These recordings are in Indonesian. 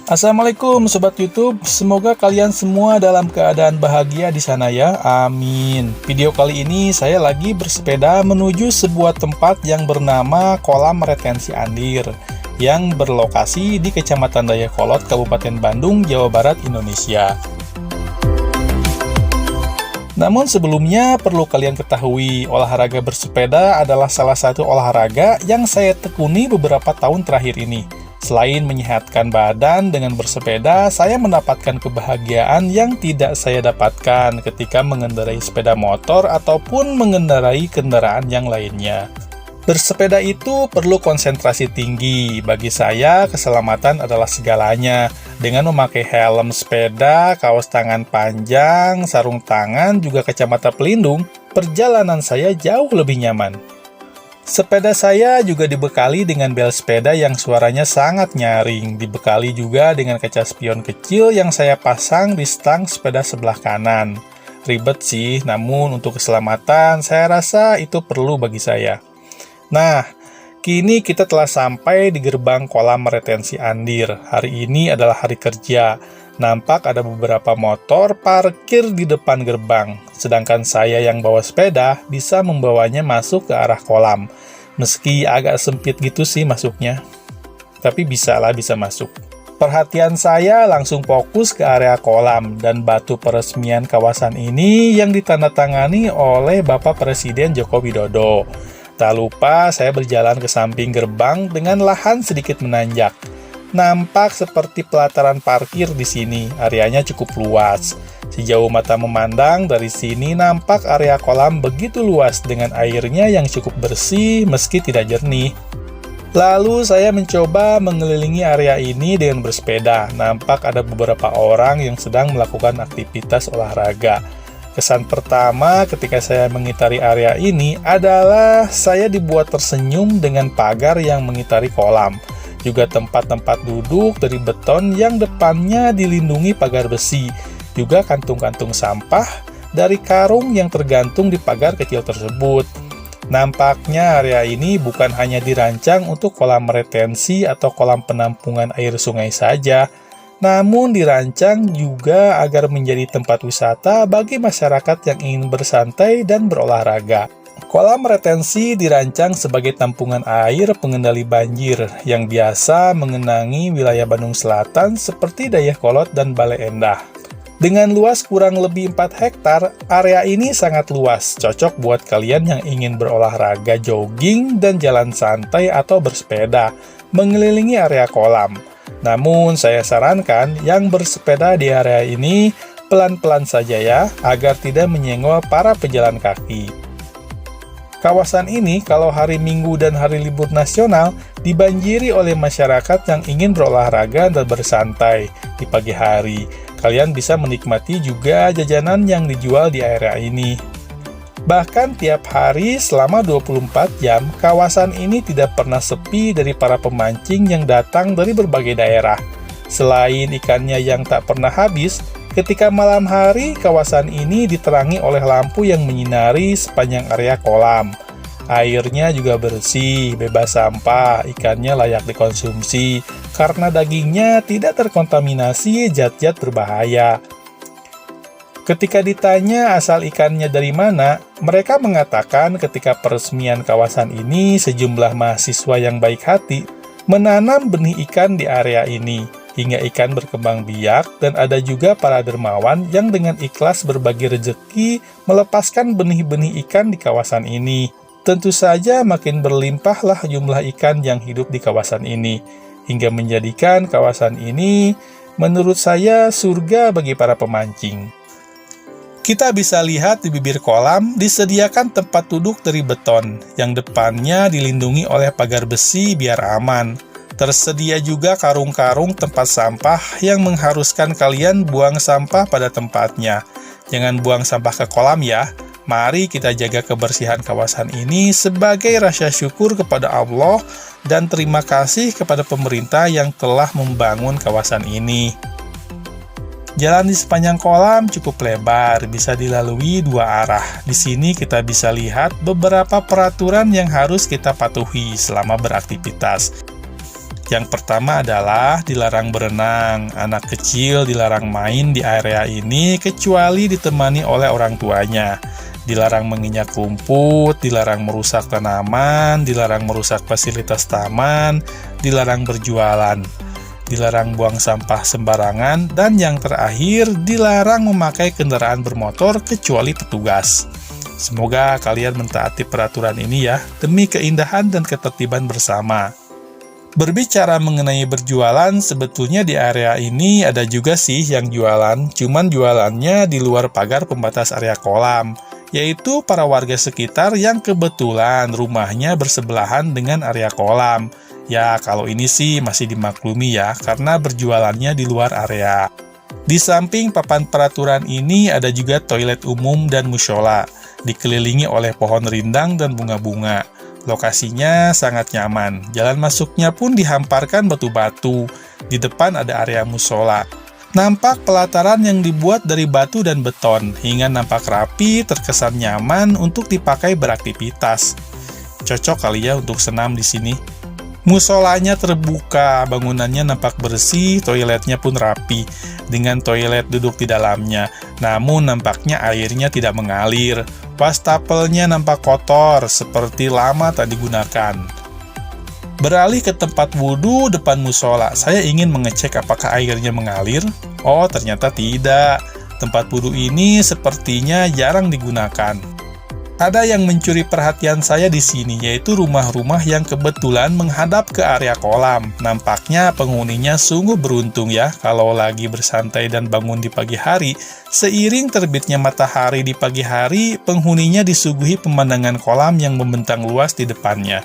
Assalamualaikum Sobat YouTube, semoga kalian semua dalam keadaan bahagia di sana ya, amin. Video kali ini saya lagi bersepeda menuju sebuah tempat yang bernama Kolam Retensi Andir yang berlokasi di Kecamatan Dayakolot, Kabupaten Bandung, Jawa Barat, Indonesia. Namun sebelumnya perlu kalian ketahui, olahraga bersepeda adalah salah satu olahraga yang saya tekuni beberapa tahun terakhir ini. Selain menyehatkan badan dengan bersepeda, saya mendapatkan kebahagiaan yang tidak saya dapatkan ketika mengendarai sepeda motor ataupun mengendarai kendaraan yang lainnya. Bersepeda itu perlu konsentrasi tinggi. Bagi saya, keselamatan adalah segalanya. Dengan memakai helm sepeda, kaos tangan panjang, sarung tangan, juga kacamata pelindung, perjalanan saya jauh lebih nyaman. Sepeda saya juga dibekali dengan bel sepeda yang suaranya sangat nyaring, dibekali juga dengan kaca spion kecil yang saya pasang di stang sepeda sebelah kanan. Ribet sih, namun untuk keselamatan saya rasa itu perlu bagi saya. Nah, kini kita telah sampai di gerbang kolam retensi Andir. Hari ini adalah hari kerja. Nampak ada beberapa motor parkir di depan gerbang, sedangkan saya yang bawa sepeda bisa membawanya masuk ke arah kolam. Meski agak sempit gitu sih masuknya, tapi bisa masuk. Perhatian saya langsung fokus ke area kolam dan batu peresmian kawasan ini yang ditandatangani oleh Bapak Presiden Joko Widodo. Tak lupa saya berjalan ke samping gerbang dengan lahan sedikit menanjak. Nampak seperti pelataran parkir di sini, areanya cukup luas. Sejauh mata memandang, dari sini nampak area kolam begitu luas dengan airnya yang cukup bersih meski tidak jernih. Lalu saya mencoba mengelilingi area ini dengan bersepeda. Nampak ada beberapa orang yang sedang melakukan aktivitas olahraga. Kesan pertama ketika saya mengitari area ini adalah saya dibuat tersenyum dengan pagar yang mengitari kolam. Juga tempat-tempat duduk dari beton yang depannya dilindungi pagar besi. Juga kantung-kantung sampah dari karung yang tergantung di pagar kecil tersebut. Nampaknya area ini bukan hanya dirancang untuk kolam retensi atau kolam penampungan air sungai saja, namun dirancang juga agar menjadi tempat wisata bagi masyarakat yang ingin bersantai dan berolahraga. Kolam retensi dirancang sebagai tampungan air pengendali banjir yang biasa mengenangi wilayah Bandung Selatan seperti Dayakolot dan Bale Endah. Dengan luas kurang lebih 4 hektar, area ini sangat luas, cocok buat kalian yang ingin berolahraga jogging dan jalan santai atau bersepeda, mengelilingi area kolam. Namun, saya sarankan yang bersepeda di area ini pelan-pelan saja ya, agar tidak menyenggol para pejalan kaki. Kawasan ini kalau hari Minggu dan hari libur nasional dibanjiri oleh masyarakat yang ingin berolahraga dan bersantai di pagi hari. Kalian bisa menikmati juga jajanan yang dijual di area ini. Bahkan tiap hari selama 24 jam, kawasan ini tidak pernah sepi dari para pemancing yang datang dari berbagai daerah. Selain ikannya yang tak pernah habis, ketika malam hari, kawasan ini diterangi oleh lampu yang menyinari sepanjang area kolam. Airnya juga bersih, bebas sampah, ikannya layak dikonsumsi, karena dagingnya tidak terkontaminasi zat-zat berbahaya. Ketika ditanya asal ikannya dari mana, mereka mengatakan ketika peresmian kawasan ini, sejumlah mahasiswa yang baik hati menanam benih ikan di area ini, hingga ikan berkembang biak, dan ada juga para dermawan yang dengan ikhlas berbagi rezeki melepaskan benih-benih ikan di kawasan ini. Tentu saja makin berlimpahlah jumlah ikan yang hidup di kawasan ini, hingga menjadikan kawasan ini menurut saya surga bagi para pemancing. Kita bisa lihat di bibir kolam disediakan tempat duduk dari beton, yang depannya dilindungi oleh pagar besi biar aman. Tersedia juga karung-karung tempat sampah yang mengharuskan kalian buang sampah pada tempatnya. Jangan buang sampah ke kolam ya. Mari kita jaga kebersihan kawasan ini sebagai rasa syukur kepada Allah dan terima kasih kepada pemerintah yang telah membangun kawasan ini. Jalan di sepanjang kolam cukup lebar, bisa dilalui 2 arah. Di sini kita bisa lihat beberapa peraturan yang harus kita patuhi selama beraktivitas. Yang pertama adalah dilarang berenang. Anak kecil dilarang main di area ini kecuali ditemani oleh orang tuanya. Dilarang menginjak rumput, dilarang merusak tanaman, dilarang merusak fasilitas taman, dilarang berjualan, dilarang buang sampah sembarangan, dan yang terakhir, dilarang memakai kendaraan bermotor kecuali petugas. Semoga kalian mentaati peraturan ini ya, demi keindahan dan ketertiban bersama. Berbicara mengenai berjualan, sebetulnya di area ini ada juga sih yang jualan, cuman jualannya di luar pagar pembatas area kolam, yaitu para warga sekitar yang kebetulan rumahnya bersebelahan dengan area kolam. Ya, kalau ini sih masih dimaklumi ya, karena berjualannya di luar area. Di samping papan peraturan ini ada juga toilet umum dan mushola, dikelilingi oleh pohon rindang dan bunga-bunga. Lokasinya sangat nyaman, jalan masuknya pun dihamparkan batu-batu. Di depan ada area mushola. Nampak pelataran yang dibuat dari batu dan beton, hingga nampak rapi, terkesan nyaman untuk dipakai beraktivitas. Cocok kali ya untuk senam di sini. Musolanya terbuka, bangunannya nampak bersih, toiletnya pun rapi, dengan toilet duduk di dalamnya. Namun nampaknya airnya tidak mengalir. Wastafelnya nampak kotor, seperti lama tak digunakan. Beralih ke tempat wudhu depan musola, saya ingin mengecek apakah airnya mengalir. Oh, ternyata tidak. Tempat wudhu ini sepertinya jarang digunakan. Ada yang mencuri perhatian saya di sini, yaitu rumah-rumah yang kebetulan menghadap ke area kolam. Nampaknya penghuninya sungguh beruntung ya, kalau lagi bersantai dan bangun di pagi hari. Seiring terbitnya matahari di pagi hari, penghuninya disuguhi pemandangan kolam yang membentang luas di depannya.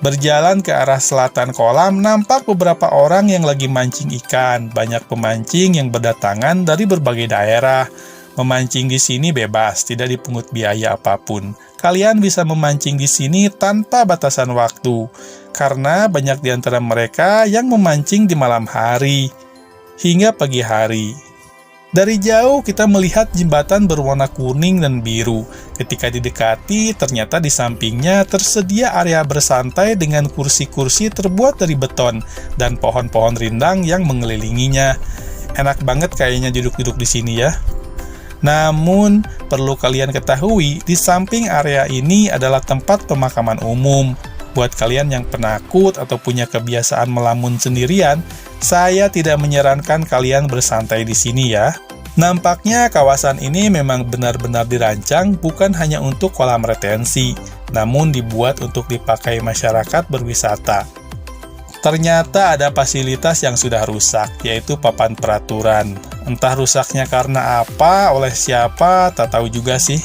Berjalan ke arah selatan kolam, nampak beberapa orang yang lagi mancing ikan. Banyak pemancing yang berdatangan dari berbagai daerah. Memancing di sini bebas, tidak dipungut biaya apapun. Kalian bisa memancing di sini tanpa batasan waktu, karena banyak di antara mereka yang memancing di malam hari hingga pagi hari. Dari jauh kita melihat jembatan berwarna kuning dan biru. Ketika didekati, ternyata di sampingnya tersedia area bersantai dengan kursi-kursi terbuat dari beton dan pohon-pohon rindang yang mengelilinginya. Enak banget kayaknya duduk-duduk di sini ya. Namun, perlu kalian ketahui, di samping area ini adalah tempat pemakaman umum. Buat kalian yang penakut atau punya kebiasaan melamun sendirian, saya tidak menyarankan kalian bersantai di sini ya. Nampaknya kawasan ini memang benar-benar dirancang bukan hanya untuk kolam retensi, namun dibuat untuk dipakai masyarakat berwisata. Ternyata ada fasilitas yang sudah rusak, yaitu papan peraturan. Entah rusaknya karena apa, oleh siapa, tak tahu juga sih.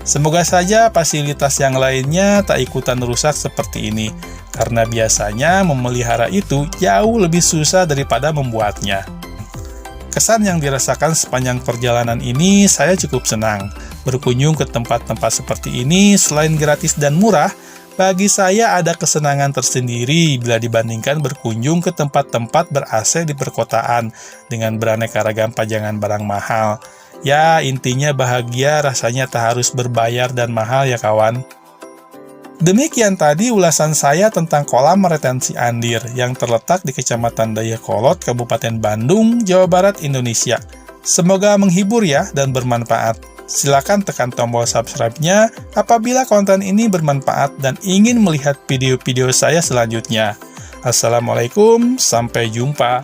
Semoga saja fasilitas yang lainnya tak ikutan rusak seperti ini, karena biasanya memelihara itu jauh lebih susah daripada membuatnya. Kesan yang dirasakan sepanjang perjalanan ini, saya cukup senang. Berkunjung ke tempat-tempat seperti ini, selain gratis dan murah, bagi saya ada kesenangan tersendiri bila dibandingkan berkunjung ke tempat-tempat ber-AC di perkotaan dengan beraneka ragam pajangan barang mahal. Ya, intinya bahagia rasanya tak harus berbayar dan mahal ya kawan. Demikian tadi ulasan saya tentang kolam retensi Andir yang terletak di Kecamatan Dayakolot, Kabupaten Bandung, Jawa Barat, Indonesia. Semoga menghibur ya dan bermanfaat. Silakan tekan tombol subscribe-nya apabila konten ini bermanfaat dan ingin melihat video-video saya selanjutnya. Assalamualaikum, sampai jumpa.